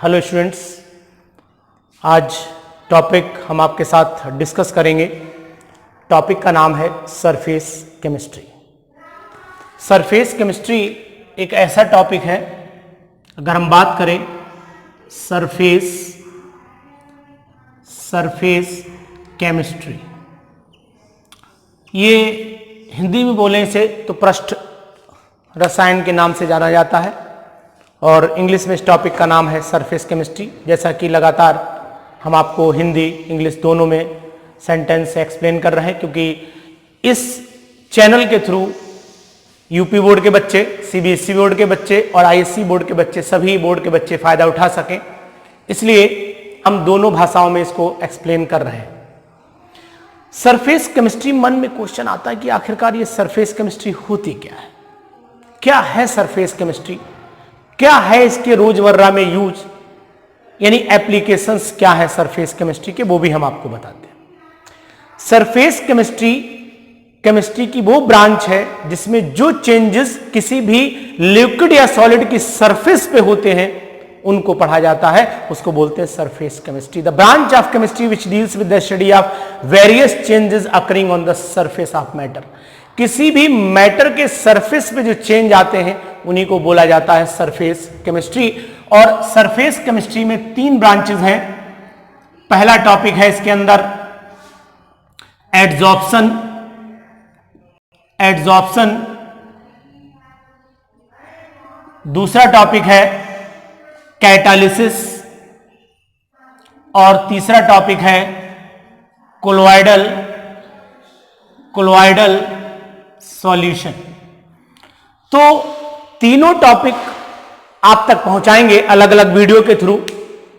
Hello students, आज topic हम आपके साथ डिस्कस करेंगे। टॉपिक का नाम है सरफेस केमिस्ट्री। सरफेस केमिस्ट्री एक ऐसा टॉपिक है, अगर हम बात करें सरफेस केमिस्ट्री, ये हिंदी में बोलने से तो पृष्ठ रसायन के नाम से जाना जाता है और इंग्लिश में इस टॉपिक का नाम है सरफेस केमिस्ट्री। जैसा कि लगातार हम आपको हिंदी इंग्लिश दोनों में सेंटेंस एक्सप्लेन कर रहे हैं, क्योंकि इस चैनल के थ्रू यूपी बोर्ड के बच्चे, सीबीएसई बोर्ड के बच्चे और आईएससी बोर्ड के बच्चे, सभी बोर्ड के बच्चे फायदा उठा सकें, इसलिए हम दोनों भाषाओं में इसको एक्सप्लेन कर रहे हैं। सरफेस केमिस्ट्री, मन में क्वेश्चन आता है कि आखिरकार ये सरफेस केमिस्ट्री होती क्या है? क्या है सरफेस केमिस्ट्री? क्या है इसके रोजमर्रा में यूज, यानी एप्लीकेशंस क्या है सरफेस केमिस्ट्री के, वो भी हम आपको बताते हैं। सरफेस केमिस्ट्री की वो ब्रांच है जिसमें जो चेंजेस किसी भी लिक्विड या सॉलिड की सरफेस पे होते हैं उनको पढ़ा जाता है, उसको बोलते हैं surface chemistry. The branch of chemistry which deals with the study of various changes occurring on the surface of matter. किसी भी मैटर के सरफेस पे जो चेंज आते हैं उन्हीं को बोला जाता है सरफेस केमिस्ट्री। और सरफेस केमिस्ट्री में 3 ब्रांचेस हैं। पहला टॉपिक है इसके अंदर एडजॉर्प्शन, दूसरा टॉपिक है कैटालिसिस और तीसरा टॉपिक है कोलोइडल सॉल्यूशन। तो तीनों टॉपिक आप तक पहुंचाएंगे अलग अलग वीडियो के थ्रू।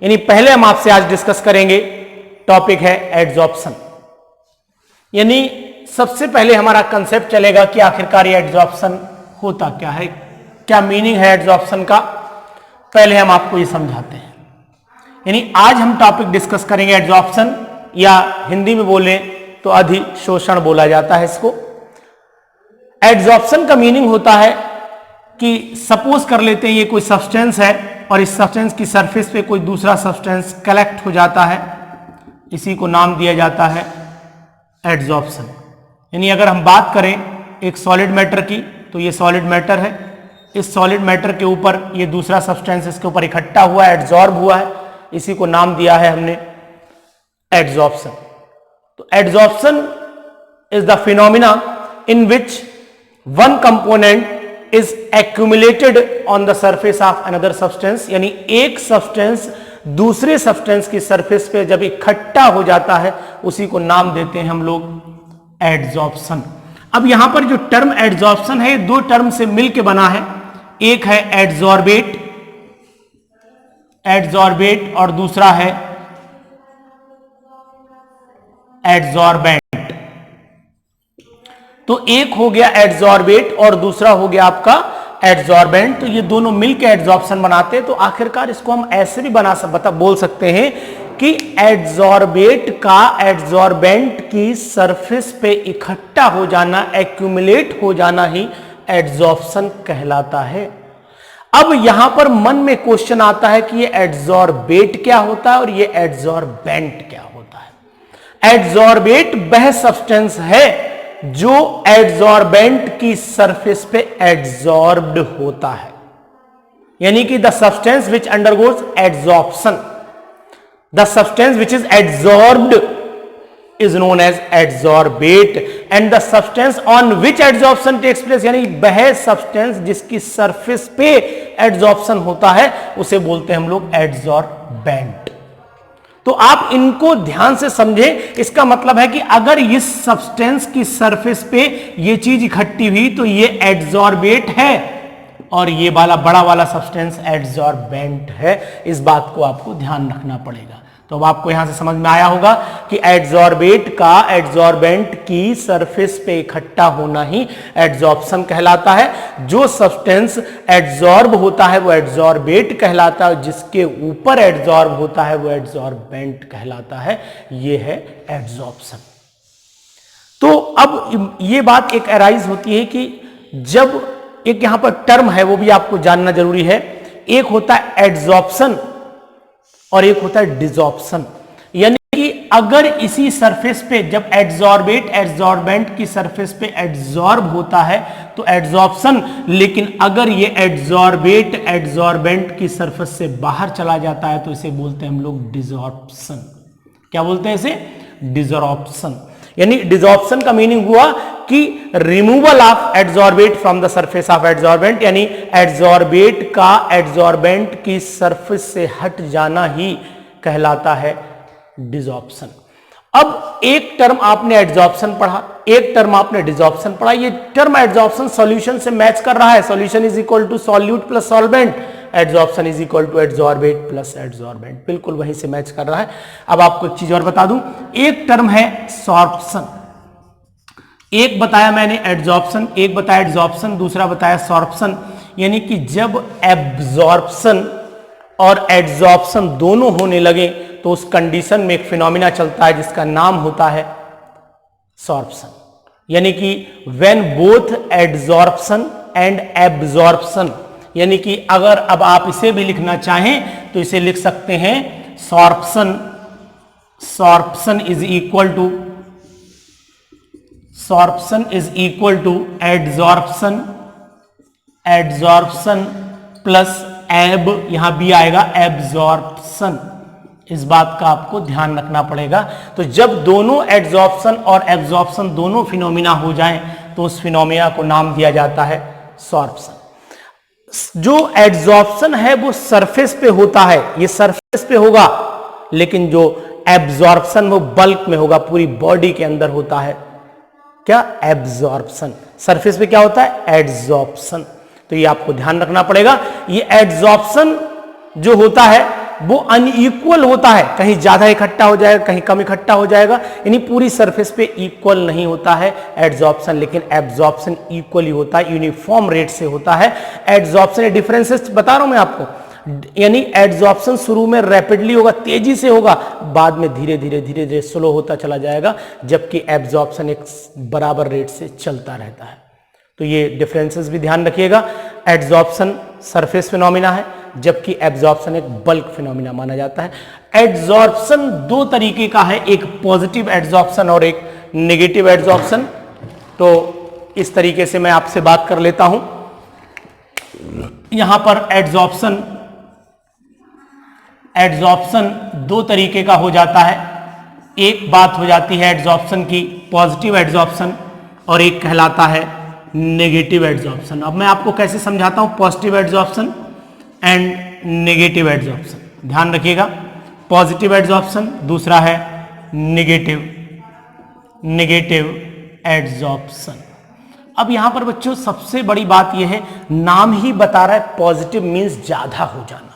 यानी पहले हम आपसे आज डिस्कस करेंगे, टॉपिक है एडजॉर्प्शन। यानी सबसे पहले हमारा कंसेप्ट चलेगा कि आखिरकार ये एडजॉर्प्शन होता क्या है, क्या मीनिंग है एडजॉर्प्शन का, पहले हम आपको ये समझाते हैं। यानी आज हम टॉपिक डिस्कस करेंगे एडजॉर्प्शन, या हिंदी में बोले तो अधिशोषण बोला जाता है इसको। एडजॉर्प्शन का मीनिंग होता है कि सपोज कर लेते हैं ये कोई सब्सटेंस है और इस सब्सटेंस की सरफेस पे कोई दूसरा सब्सटेंस कलेक्ट हो जाता है, इसी को नाम दिया जाता है एडजॉर्प्शन। यानी अगर हम बात करें एक सॉलिड मैटर की, तो ये सॉलिड मैटर है, इस सॉलिड मैटर के ऊपर ये दूसरा सब्सटेंस इसके ऊपर इकट्ठा हुआ है, एडजॉर्ब हुआ है, इसी को नाम दिया है हमने एडजॉर्प्शन। तो adsorption is the phenomena in which one component is accumulated on the surface of another substance. यानी एक सब्सटेंस दूसरे सब्सटेंस की सरफेस पे जब इकट्ठा हो जाता है उसी को नाम देते हैं हम लोग एडजॉर्प्शन। अब यहां पर जो टर्म एडजॉर्प्शन है, 2 टर्म से मिलकर बना है। एक है एडजॉर्बेट और दूसरा है एडजॉर्बेंट। तो एक हो गया एडजॉर्बेट और दूसरा हो गया आपका एडजॉर्बेंट। तो ये दोनों मिलकर एडजॉर्प्शन बनाते हैं। तो आखिरकार इसको हम ऐसे भी बोल सकते हैं कि एडजॉर्बेट का एडजॉर्बेंट की सरफेस पे इकट्ठा हो जाना, एक्यूमुलेट हो जाना ही एडजॉर्प्शन कहलाता है। अब यहां पर मन में क्वेश्चन आता है कि ये एडजॉर्बेट क्या होता है और ये एडजॉर्बेंट क्या होता है। एडजॉर्बेट वह सब्सटेंस है जो एडजॉर्बेंट की सरफेस पे एडजॉर्ब्ड होता है, यानी कि the substance which undergoes adsorption, the substance which is adsorbed is known as adsorbate and the substance on which adsorption takes place, यानी वह सब्सटेंस जिसकी सरफेस पे एडजॉर्प्शन होता है उसे बोलते हैं हम लोग एडजॉर्बेंट। तो आप इनको ध्यान से समझें। इसका मतलब है कि अगर इस सब्सटेंस की सरफेस पे ये चीज इकट्ठी हुई तो ये एडजॉर्बेट है और ये वाला बड़ा वाला सब्सटेंस एडजॉर्बेंट है। इस बात को आपको ध्यान रखना पड़ेगा। तो अब आपको यहां से समझ में आया होगा कि एडजॉर्बेट का एडजॉर्बेंट की सरफेस पे इकट्ठा होना ही एडजॉर्प्शन कहलाता है। जो सब्सटेंस एडजॉर्ब होता है वो एडजॉर्बेट कहलाता है, जिसके ऊपर एडजॉर्ब होता है वो एडजॉर्बेंट कहलाता है। ये है एडजॉर्प्शन। तो अब ये बात एक अराइज होती है कि जब एक यहां पर टर्म है वो भी आपको जानना जरूरी है। एक होता है एडजॉर्प्शन और एक होता है डिसॉर्प्शन। यानी कि अगर इसी सरफेस पे जब एड्सॉर्बेट एड्सॉर्बेंट की सरफेस पे एड्सॉर्ब होता है तो एड्सॉर्प्शन, लेकिन अगर ये एड्सॉर्बेट एड्सॉर्बेंट की सरफेस से बाहर चला जाता है तो इसे बोलते हैं हम लोग डिसॉर्प्शन। क्या बोलते हैं इसे? डिसॉर्प्शन। यानी डिसॉर्प्शन का मीनिंग हुआ कि removal of adsorbate from the surface of adsorbent, यानी एड्सॉर्बेट का एड्सॉर्बेंट की सरफेस से हट जाना ही कहलाता है डिसॉर्प्शन। अब एक टर्म आपने एड्सॉर्प्शन पढ़ा, एक टर्म आपने डिसॉर्प्शन पढ़ा। ये टर्म एड्सॉर्प्शन सॉल्यूशन से मैच कर रहा है। Solution is equal to solute plus solvent, adsorption is equal to adsorbate plus adsorbent, बिल्कुल वहीं से मैच कर रहा है। अब आपको एक चीज और बता दूं, एक टर्म है सॉर्प्शन। एक बताया मैंने एड्सॉर्प्शन, एक बताया एड्सॉर्प्शन, दूसरा बताया सॉर्प्शन। यानी कि जब एब्सॉर्प्शन और एड्सॉर्प्शन दोनों होने लगे तो उस कंडीशन में एक फिनोमिना चलता है जिसका नाम होता है सॉर्प्शन। यानी कि when both adsorption and absorption, यानी कि अगर अब आप इसे भी लिखना चाहें तो इसे लिख सकते हैं sorption, sorption is equal to, sorption is equal to adsorption, adsorption plus एब, यहां भी आएगा एब्सॉर्प्शन। इस बात का आपको ध्यान रखना पड़ेगा। तो जब दोनों एड्सॉर्प्शन और एब्सॉर्प्शन दोनों फिनोमिना हो जाएं तो उस फिनोमिना को नाम दिया जाता है सॉर्प्शन। जो एड्सॉर्प्शन है वो सरफेस पे होता है, ये सरफेस पे होगा, लेकिन जो एब्सॉर्प्शन वो बल्क में होगा, पूरी बॉडी के अंदर होता है। क्या? एब्सॉर्प्शन। सरफेस पे क्या होता है? एड्सॉर्प्शन। तो ये आपको ध्यान रखना पड़ेगा। ये एड्सॉर्प्शन जो होता है वो अनइक्वल होता है, कहीं ज्यादा इकट्ठा हो जाएगा, कहीं कम इकट्ठा हो जाएगा, यानी पूरी सरफेस पे इक्वल नहीं होता है एड्सॉर्प्शन, लेकिन एब्सॉर्प्शन इक्वली होता है, यूनिफॉर्म रेट से होता है। एड्सॉर्प्शन डिफरेंसेस बता रहा हूं मैं आपको, यानी एड्सॉर्प्शन शुरू में रैपिडली होगा, तेजी से होगा, बाद में धीरे धीरे धीरे धीरे स्लो होता चला जाएगा, जबकि एब्सॉर्प्शन एक बराबर रेट से चलता रहता है। तो ये डिफरेंसेस भी ध्यान रखिएगा। एड्सॉर्प्शन सरफेस फिनोमिना है, जबकि एब्सॉर्प्शन एक बल्क फिनोमिना माना जाता है। एड्सॉर्प्शन दो तरीके का है, एक पॉजिटिव एड्सॉर्प्शन और एक नेगेटिव एड्सॉर्प्शन। तो इस तरीके से मैं आपसे बात कर लेता हूं। यहां पर एड्सॉर्प्शन दो तरीके का हो जाता है। एक बात हो जाती है एड्सॉर्प्शन की पॉजिटिव एड्सॉर्प्शन और एक कहलाता है नेगेटिव एड्सॉर्प्शन। अब मैं आपको कैसे समझाता हूं positive adsorption and negative adsorption. ध्यान रखिएगा, पॉजिटिव एड्सॉर्प्शन, दूसरा है नेगेटिव एड्सॉर्प्शन। अब यहां पर बच्चों सबसे बड़ी बात यह है, नाम ही बता रहा है पॉजिटिव मींस ज्यादा हो जाना,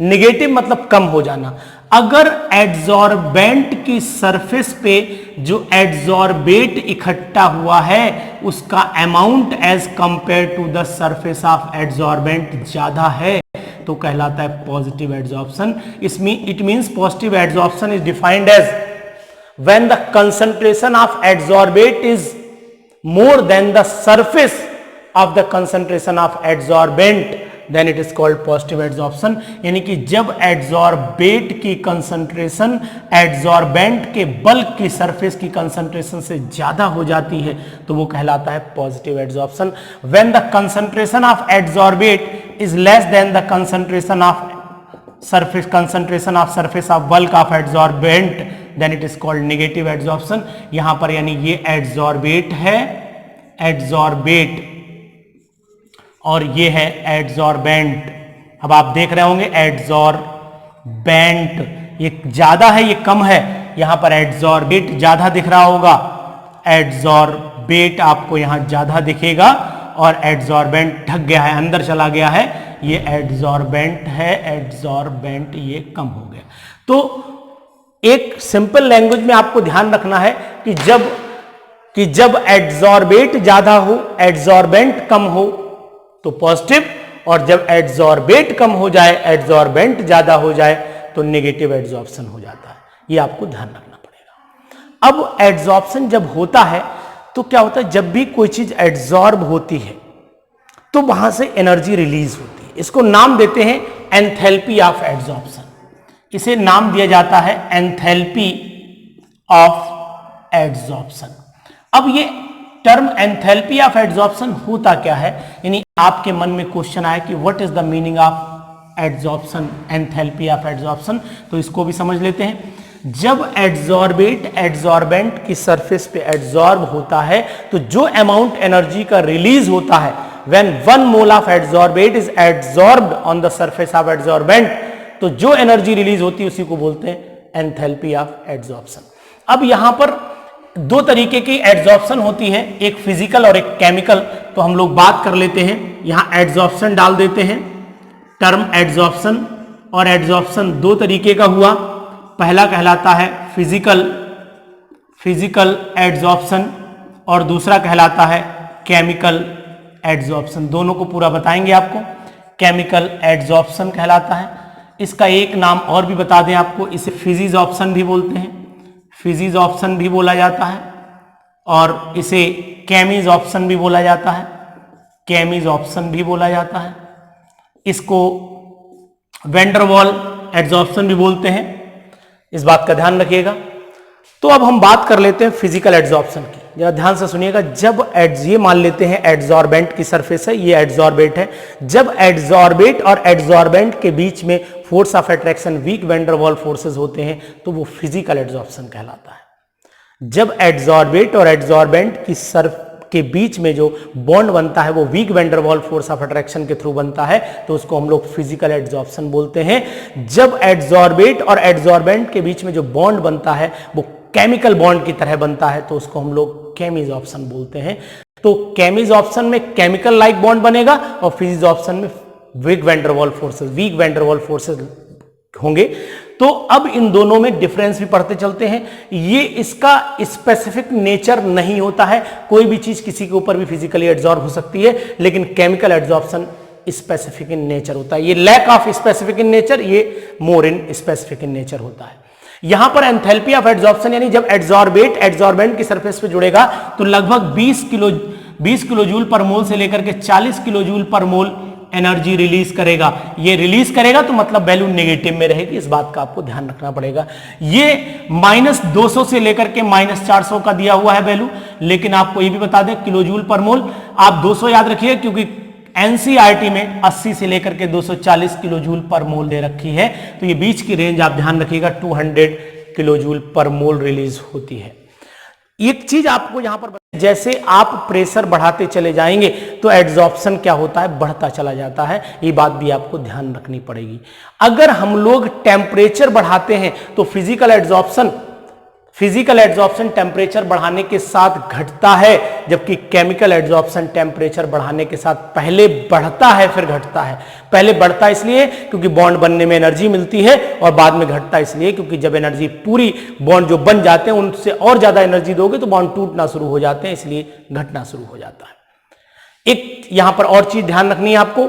नेगेटिव मतलब कम हो जाना। अगर एड्सॉर्बेंट की सरफेस पे जो एड्सॉर्बेट इकट्ठा हुआ है उसका amount as compare to the surface of adsorbent ज्यादा है तो कहलाता है positive adsorption. It means positive adsorption is defined as when the concentration of adsorbate is more than the surface of the concentration of adsorbent, then it is called positive adsorption। यानी कि जब adsorbate की concentration adsorbent के bulk की surface की concentration से ज्यादा हो जाती है तो वो कहलाता है positive adsorption. When the concentration of adsorbate is less than the concentration of surface of bulk of adsorbent, then it is called negative adsorption. यहां पर यानी ये एड्सॉर्बेट है, एड्सॉर्बेट, और ये है एड्सॉर्बेंट। अब आप देख रहे होंगे एड्सॉर्बेंट, ये ज्यादा है ये कम है, यहां पर एड्सॉर्बेट ज्यादा दिख रहा होगा, एड्सॉर्बेट आपको यहां ज्यादा दिखेगा और एड्सॉर्बेंट ढक गया है, अंदर चला गया है, ये एड्सॉर्बेंट है, एड्सॉर्बेंट ये कम हो गया। तो एक सिंपल लैंग्वेज में आपको ध्यान रखना है कि जब एड्सॉर्बेट ज्यादा हो एड्सॉर्बेंट कम हो तो पॉजिटिव, और जब एड्सॉर्बेट कम हो जाए एड्सॉर्बेंट ज्यादा हो जाए तो नेगेटिव एड्सॉर्प्शन हो जाता है। ये आपको ध्यान रखना पड़ेगा। अब एड्सॉर्प्शन जब होता है तो क्या होता है, जब भी कोई चीज एड्सॉर्ब होती है तो वहां से एनर्जी रिलीज होती है, इसको नाम देते हैं एंथैल्पी ऑफ एड्सॉर्प्शन। इसे नाम दिया जाता है एंथैल्पी ऑफ एड्सॉर्प्शन। अब ये टर्म एंथैल्पी ऑफ एड्सॉर्प्शन होता क्या है, यानी आपके मन में क्वेश्चन आया कि what is the meaning of adsorption, enthalpy of adsorption, तो इसको भी समझ लेते हैं। जब एड्सॉर्बेट एड्सॉर्बेंट की सरफेस पे एड्सॉर्ब होता है तो जो अमाउंट एनर्जी का रिलीज होता है when 1 mole of adsorbate is adsorbed on the surface of adsorbent, तो जो एनर्जी रिलीज होती है उसी को बोलते हैं एंथैल्पी ऑफ एड्सॉर्प्शन। अब यहां पर दो तरीके की एड्सॉर्प्शन होती है, एक फिजिकल और एक केमिकल, तो हम लोग बात कर लेते हैं। यहां एड्सॉर्प्शन डाल देते हैं, टर्म एड्सॉर्प्शन और एड्सॉर्प्शन दो तरीके का हुआ। पहला कहलाता है फिजिकल एड्सॉर्प्शन और दूसरा कहलाता है केमिकल एड्सॉर्प्शन। दोनों को पूरा बताएंगे आपको। केमिकल एड्सॉर्प्शन कहलाता है, इसका एक नाम और भी बता दें आपको, इसे फिजिसॉर्प्शन भी बोलते हैं, फिजिसॉर्प्शन भी बोला जाता है और इसे केमिसॉर्प्शन भी बोला जाता है, केमिसॉर्प्शन भी बोला जाता है। इसको वैन डर वाल एड्सॉर्प्शन भी बोलते हैं, इस बात का ध्यान रखिएगा। तो अब हम बात कर लेते हैं फिजिकल एड्सॉर्प्शन की, जरा ध्यान से सुनिएगा। जब ये मान लेते हैं एड्सॉर्बेंट की सरफेस है, ये एड्सॉर्बेट है, जब एड्सॉर्बेट और एड्सॉर्बेंट के बीच में force of attraction weak van der Waals forces होते हैं तो वो फिजिकल एड्सॉर्प्शन कहलाता है। जब एड्सॉर्बेट और एड्सॉर्बेंट की के बीच में जो बॉन्ड बनता है वो week van der Waals force of attraction के थ्रू बनता है तो उसको हम लोग फिजिकल एड्सॉर्प्शन बोलते हैं। जब एड्सॉर्बेट और एड्सॉर्बेंट के बीच में जो बॉन्ड बनता है वो केमिकल बॉन्ड की तरह बनता है तो उसको हम लोग केमिसॉर्प्शन बोलते हैं। तो केमिसॉर्प्शन में केमिकल लाइक बॉन्ड बनेगा और फिजिसॉर्प्शन में week van der Waals forces होंगे। तो अब इन दोनों में डिफरेंस भी पढ़ते चलते हैं। ये इसका स्पेसिफिक नेचर नहीं होता है, कोई भी चीज किसी के ऊपर भी फिजिकली एड्सॉर्ब हो सकती है, लेकिन chemical adsorption specific in nature होता है। ये lack of specific in nature, ये more in specific in nature होता है। यहां पर एंथैल्पी ऑफ एड्सॉर्प्शन यानी जब एड्सॉर्बेट एड्सॉर्बेंट की सरफेस पे जुड़ेगा तो लगभग 20 किलो जूल पर मोल से लेकर के 40 किलो जूल पर मोल एनर्जी रिलीज करेगा। ये रिलीज करेगा तो मतलब वैल्यू नेगेटिव में रहेगी, इस बात का आपको ध्यान रखना पड़ेगा। ये -200 से लेकर के -400 का दिया हुआ है वैल्यू, लेकिन आपको ये भी बता दें किलो जूल पर मोल आप 200 याद रखिए क्योंकि एनसीईआरटी में 80 से लेकर के 240 किलो जूल पर मोल दे रखी है, तो ये बीच की रेंज आप ध्यान रखिएगा 200 किलो जूल पर मोल रिलीज होती है। एक चीज आपको यहां पर जैसे आप प्रेशर बढ़ाते चले जाएंगे तो एड्सॉर्प्शन क्या होता है, बढ़ता चला जाता है, ये बात भी आपको ध्यान रखनी पड़ेगी। अगर हम लोग टेम्परेचर बढ़ाते हैं तो फिजिकल एड्सॉर्प्शन टेम्परेचर बढ़ाने के साथ घटता है, जबकि केमिकल एड्सॉर्प्शन टेम्परेचर बढ़ाने के साथ पहले बढ़ता है फिर घटता है। पहले बढ़ता इसलिए क्योंकि बॉन्ड बनने में एनर्जी मिलती है और बाद में घटता इसलिए क्योंकि जब एनर्जी पूरी बॉन्ड जो बन जाते हैं उनसे और ज्यादा एनर्जी दोगे तो बॉन्ड टूटना शुरू हो जाते हैं, इसलिए घटना शुरू हो जाता है। एक यहां पर और चीज ध्यान रखनी है आपको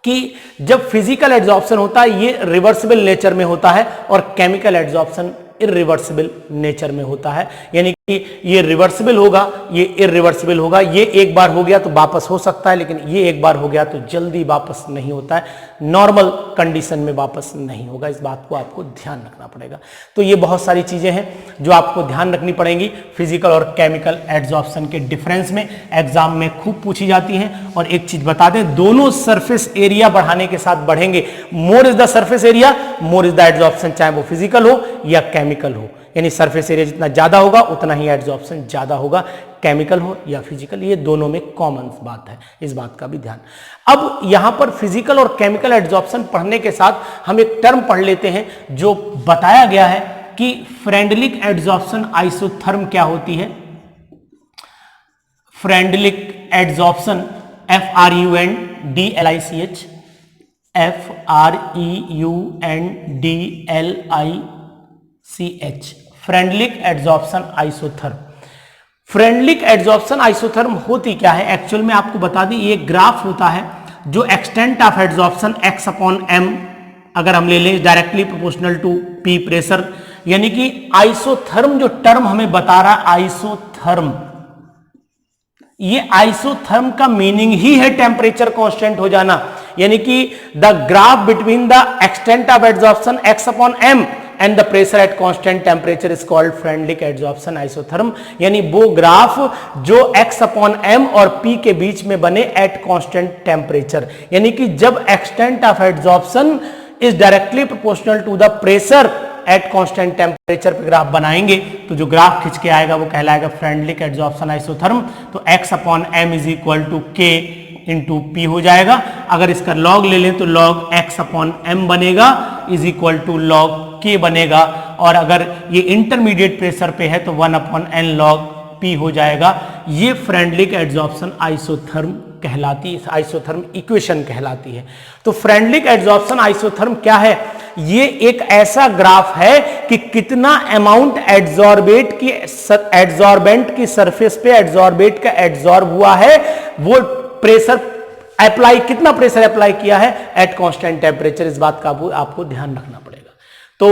कि जब फिजिकल एड्सॉर्प्शन होता है ये रिवर्सिबल नेचर में होता है और केमिकल एड्सॉर्प्शन इरिवर्सिबल नेचर में होता है, यानी कि ये रिवर्सिबल होगा, ये इरिवर्सिबल होगा। ये एक बार हो गया तो वापस हो सकता है, लेकिन ये एक बार हो गया तो जल्दी वापस नहीं होता है, नॉर्मल कंडीशन में वापस नहीं होगा। इस बात को आपको ध्यान रखना पड़ेगा। तो ये बहुत सारी चीजें हैं जो आपको ध्यान रखनी पड़ेंगी फिजिकल और केमिकल एड्सॉर्प्शन के डिफरेंस में, एग्जाम में खूब पूछी जाती हैं। और एक चीज बता दें, दोनों सरफेस एरिया बढ़ाने के साथ बढ़ेंगे। More is the surface area, more is the adsorption, चाहे वो फिजिकल हो या केमिकल हो, यानी सरफेस एरिया जितना ज्यादा होगा उतना ही एड्सॉर्प्शन ज्यादा होगा, केमिकल हो या फिजिकल। ये दोनों में कॉमन बात है, इस बात का भी ध्यान। अब यहां पर फिजिकल और केमिकल एड्सॉर्प्शन पढ़ने के साथ हम एक टर्म पढ़ लेते हैं जो बताया गया है कि फ्रेंडलिक एड्सॉर्प्शन आइसोथर्म क्या होती है। Freundlich adsorption FRUNDLICH, FREUNDLICH, Freundlich adsorption isotherm. Freundlich adsorption isotherm होती क्या है एक्चुअल में आपको बता दें, ये ग्राफ होता है जो एक्सटेंट ऑफ एड्सॉर्प्शन x/m अगर हम ले लें directly proportional to P pressure, यानी कि आइसोथर्म जो टर्म हमें बता रहा है आइसोथर्म, ये आइसोथर्म का मीनिंग ही है टेम्परेचर कांस्टेंट हो जाना। यानी कि the graph between the extent of adsorption x upon m and the pressure at constant temperature is called Freundlich adsorption isotherm, यानी वो ग्राफ जो x अपॉन m और p के बीच में बने एट कांस्टेंट टेम्परेचर, यानी कि जब extent of adsorption is directly proportional to the pressure at constant temperature पे ग्राफ बनाएंगे तो जो ग्राफ खिंच के आएगा वो कहलाएगा फ्रेंडलिक एड्सॉर्प्शन आइसोथर्म। तो x upon m is equal to k into P हो जाएगा। अगर इसका लॉग ले लें तो लॉग x अपॉन m बनेगा is equal to log k बनेगा, और अगर ये इंटरमीडिएट प्रेशर पे है तो 1 अपॉन n लॉग p हो जाएगा। ये फ्रेंडलिक एड्सॉर्प्शन आइसोथर्म कहलाती है, आइसोथर्म इक्वेशन कहलाती है। तो फ्रेंडलिक एड्सॉर्प्शन आइसोथर्म क्या है? ये एक ऐसा ग्राफ है कि कितना अमाउंट एड्सॉर्बेंट की सरफेस पे एड्सॉर्बेट का एड्सॉर्ब हुआ है, वो प्रेशर अप्लाई, कितना प्रेशर अप्लाई किया है एट कांस्टेंट टेम्परेचर, इस बात का आपको ध्यान रखना पड़ेगा। तो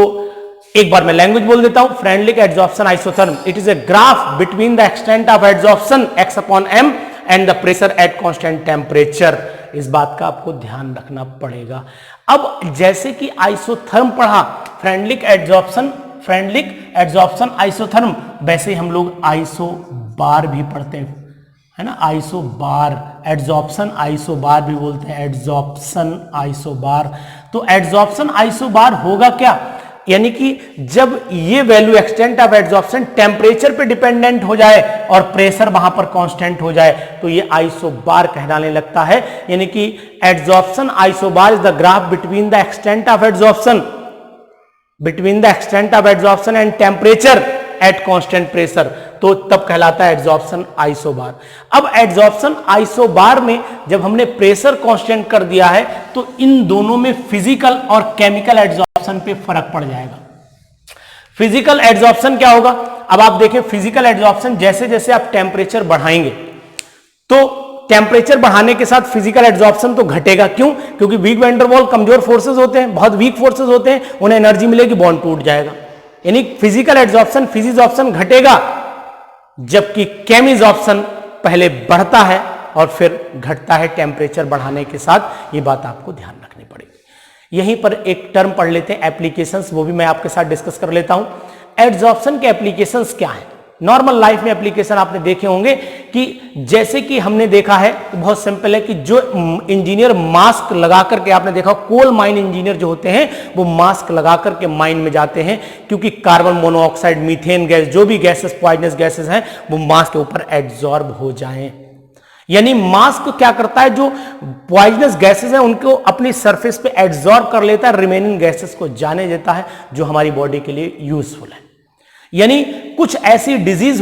एक बार मैं लैंग्वेज बोल देता हूं, Freundlich adsorption isotherm, it is a graph between the extent of adsorption x upon m and the pressure at constant temperature, इस बात का आपको ध्यान रखना पड़ेगा। अब जैसे कि आइसोथर्म पढ़ा, फ्रेंडलिक एड्सॉर्प्शन आइसोथर्म, वैसे हम लोग आइसोबार भी पढ़ते हैं, है ना, आइसोबार, एड्सॉर्प्शन आइसोबार भी बोलते हैं, एड्सॉर्प्शन आइसोबार। तो एड्सॉर्प्शन आइसोबार होगा क्या? यानी कि जब ये value extent of adsorption temperature पे डिपेंडेंट हो जाए और प्रेशर वहां पर कांस्टेंट हो जाए तो ये आइसोबार कहलाने लगता है। यानी कि adsorption isobar is the graph between the extent of adsorption and temperature at constant pressure, तो तब कहलाता है एड्सॉर्प्शन आइसोबार। अब एड्सॉर्प्शन आइसोबार में जब हमने प्रेशर कांस्टेंट कर दिया है तो इन दोनों में फिजिकल और केमिकल एड्सॉर्प्शन पे फर्क पड़ जाएगा। फिजिकल एड्सॉर्प्शन क्या होगा? अब आप देखें, फिजिकल एड्सॉर्प्शन जैसे जैसे आप टेम्परेचर बढ़ाएंगे तो टेम्परेचर बढ़ाने के साथ फिजिकल एड्सॉर्प्शन तो घटेगा। क्यों? क्योंकि वीक वैन डर वाल कमजोर फोर्सेस होते हैं, बहुत वीक फोर्सेस होते हैं, उन्हें एनर्जी मिलेगी, बॉन्ड टूट जाएगा। यानी फिजिकल एड्सॉर्प्शन, फिजिसॉर्प्शन घटेगा, जबकि केमिसॉर्प्शन पहले बढ़ता है और फिर घटता है टेम्परेचर बढ़ाने के साथ। ये बात आपको ध्यान रखनी पड़ेगी। यहीं पर एक टर्म पढ़ लेते हैं, एप्लीकेशंस, वो भी मैं आपके साथ डिस्कस कर लेता हूं। एड्सॉर्प्शन के एप्लीकेशंस क्या है? नॉर्मल लाइफ में एप्लीकेशन आपने देखे होंगे कि जैसे कि हमने देखा है, तो बहुत सिंपल है कि जो इंजीनियर मास्क लगा करके, आपने देखा कोल माइन इंजीनियर जो होते हैं वो मास्क लगा करके माइन में जाते हैं, क्योंकि कार्बन मोनोऑक्साइड, मीथेन गैस, जो भी गैसेस पॉइजनस गैसेस हैं वो मास्क के ऊपर एड्सॉर्ब हो जाएं। यानी मास्क क्या करता है, जो पॉइजनस गैसेस हैं उनको अपनी सरफेस पे एड्सॉर्ब कर लेता है, रिमेनिंग गैसेस को जाने देता है, जो हमारी बॉडी के लिए यूजफुल है। यानी कुछ ऐसी डिजीज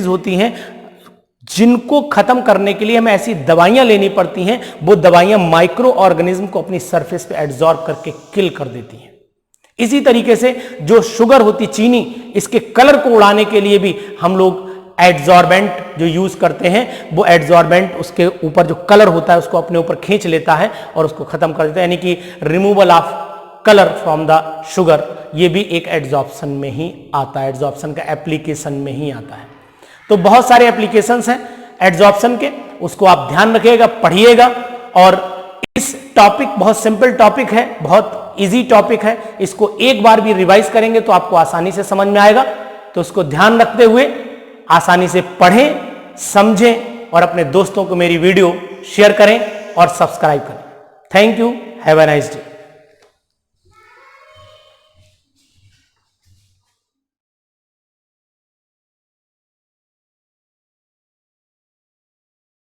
होती हैं जिनको खत्म करने के लिए हमें ऐसी दवाइयां लेनी पड़ती हैं, वो दवाइयां माइक्रो ऑर्गेनिज्म को अपनी सरफेस पे एड्सॉर्ब करके किल कर देती हैं। इसी तरीके से जो शुगर होती, चीनी, इसके कलर को उड़ाने के लिए भी हम लोग एड्सॉर्बेंट जो यूज करते हैं, वो एड्सॉर्बेंट उसके ऊपर जो कलर होता है उसको अपने ऊपर खींच लेता है और उसको खत्म कर देता है। यानी कि removal of colour from the sugar, ये भी एक एड्सॉर्प्शन में ही आता है, एड्सॉर्प्शन का एप्लीकेशन में ही आता है। तो बहुत सारे एप्लीकेशंस हैं एड्सॉर्प्शन के, उसको आप ध्यान रखिएगा, पढ़िएगा। और इस टॉपिक बहुत सिंपल टॉपिक है, बहुत इजी टॉपिक है, इसको एक बार भी रिवाइज करेंगे तो आपको आसानी से समझ में आएगा। तो उसको ध्यान रखते हुए आसानी से पढ़ें, समझें और अपने दोस्तों को मेरी वीडियो शेयर करें और सब्सक्राइब करें। Thank you, have a nice day.